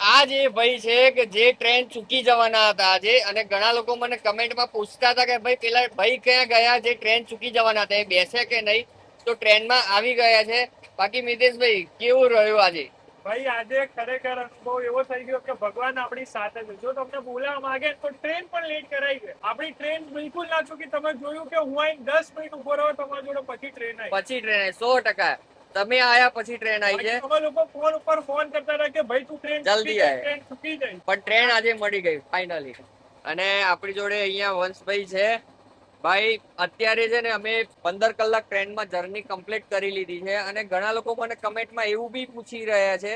આ જે ભાઈ છે કે જે ટ્રેન ચૂકી જવાના હતા આજે, અને ઘણા લોકો મને કમેન્ટમાં પૂછતા હતા કે ભાઈ પેલા ભાઈ ક્યાં ગયા જે ટ્રેન ચૂકી જવાના હતા, એ બેસે કે નહીં? તો ટ્રેનમાં આવી ગયા છે. બાકી મિતેશભાઈ કેવું રહ્યું આજે? ભાઈ આજે ખરેખર અનુભવ એવો થઈ ગયો કે ભગવાન આપણી સાથે છે. જો તમને બોલાવવા માંગે તો ટ્રેન પણ લેટ કરાઈ ગઈ. આપણી ટ્રેન બિલકુલ ના ચૂકી. તમે જોયું કે હું અહીં 10 મિનિટ ઉભો રહ્યો તમારી જોડે, પછી ટ્રેન આવી. પછી ટ્રેન 100%. તમે આયા પછી ટ્રેન આવી છે. અમે લોકો ફોન ઉપર ફોન કરતા હતા કે ભાઈ તું ટ્રેન જલ્દી આય. ટ્રેન ચૂકી જાય. પણ ટ્રેન આજે મળી ગઈ ફાઇનલી. અને આપણી જોડે અહીંયા વંશભાઈ છે. ભાઈ અત્યારે છે ને અમે 15 કલાક ટ્રેનમાં જર્ની કમ્પ્લીટ કરી લીધી છે. અને ઘણા લોકો મને કમેન્ટમાં એવું બી પૂછી રહ્યા છે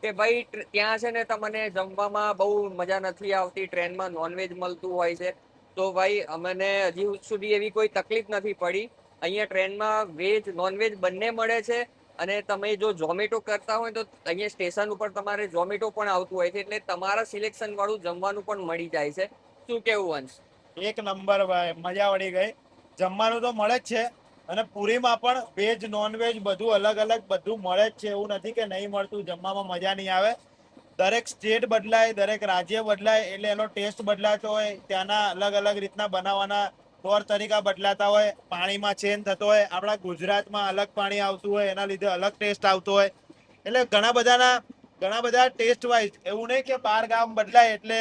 કે ભાઈ ત્યાં છે ને તમને જમવામાં બહુ મજા નથી આવતી, ટ્રેનમાં નોનવેજ મળતું હોય છે. તો ભાઈ અમને હજી સુધી એવી કોઈ તકલીફ નથી પડી. અહીંયા ટ્રેનમાં વેજ નોનવેજ બંને મળે છે. અને તમે જો ઝોમેટો કરતા હોય તો અહીંયા સ્ટેશન ઉપર તમારે ઝોમેટો પણ આવતું હોય છે, એટલે તમારા સિલેક્શન વાળું જમવાનું પણ મળી જાય છે. શું કેવું વંશ? એક નંબર ભાઈ, મજા પડી ગઈ. જમવાનું તો મળે જ છે, અને પુરીમાં પણ વેજ નોનવેજ બધું અલગ અલગ બધું મળે જ છે. એવું નથી કે નહીં મળતું, જમવામાં મજા નહીં આવે. દરેક સ્ટેટ બદલાય, દરેક રાજ્ય બદલાય એટલે એનો ટેસ્ટ બદલાતો હોય. ત્યાંના અલગ અલગ રીતના બનાવવાના તौर તરીકા બદલાતા હોય. પાણીમાં ચેન્જ થતો હોય. આપણા ગુજરાતમાં અલગ પાણી આવતું હોય, એના લીધે અલગ ટેસ્ટ આવતો હોય. એટલે ઘણા બધા ટેસ્ટ વાઇઝ એવું નહીં કે 12 ગામ બદલાય એટલે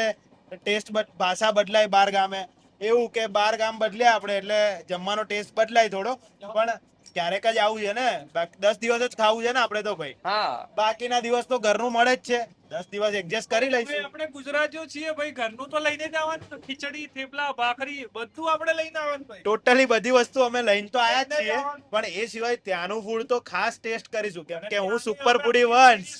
ટેસ્ટ ભાષા બદલાય 12 ગામે. એવું કે 12 ગામ બદલ્યા આપણે એટલે જમવાનો ટેસ્ટ બદલાય થોડો. પણ ક્યારેક જ આવું છે ને, 10 દિવસ જ ખાવું છે ને આપણે તો ભાઈ. હા, બાકીના દિવસ તો ઘરનું મળે જ છે. 10 દિવસ એડજસ્ટ કરી લઈશું. આપણે ગુજરાતીઓ છીએ ભાઈ, ઘરનું તો લઈને જ આવવાનું. ખીચડી, થેપલા, ભાખરી બધું આપણે લઈને આવવાનું ભાઈ. ટોટલી બધી વસ્તુ અમે લઈને તો આયા જ છીએ, પણ એ સિવાય ત્યાંનું ફૂડ તો ખાસ ટેસ્ટ કરીશું, કેમ કે હું સુપર ફૂડી વંશ.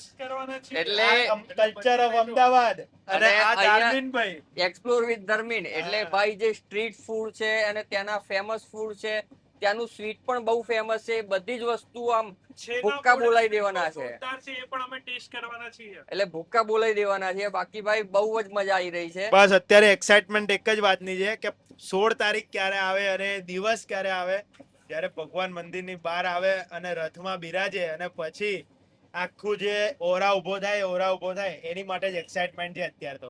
એટલે કલ્ચર ઓફ અમદાવાદ અને આ અહીંયા એક્સપ્લોર વિથ ધર્મીન. એટલે ભાઈ જે સ્ટ્રીટ ફૂડ છે અને ત્યાંના ફેમસ ફૂડ છે, ત્યાંનું સ્વીટ પણ બહુ ફેમસ છે. બધી જ વસ્તુ આમ ભૂક્કા બોલાવી દેવાના છે. એ પણ અમે ટેસ્ટ કરવાના છીએ. એટલે ભૂક્કા બોલાવી દેવાના છે. બાકી ભાઈ બહુ જ મજા આવી રહી છે. બસ અત્યારે એક્સાઇટમેન્ટ એક જ વાતની છે કે 16 તારીખ ક્યારે આવે અને દિવસ ક્યારે આવે, જ્યારે ભગવાન મંદિરની બહાર આવે અને રથમાં બિરાજે, અને પછી આખું જે ઓરા ઉભો થાય એની માટે જ એક્સાઇટમેન્ટ છે અત્યારે તો.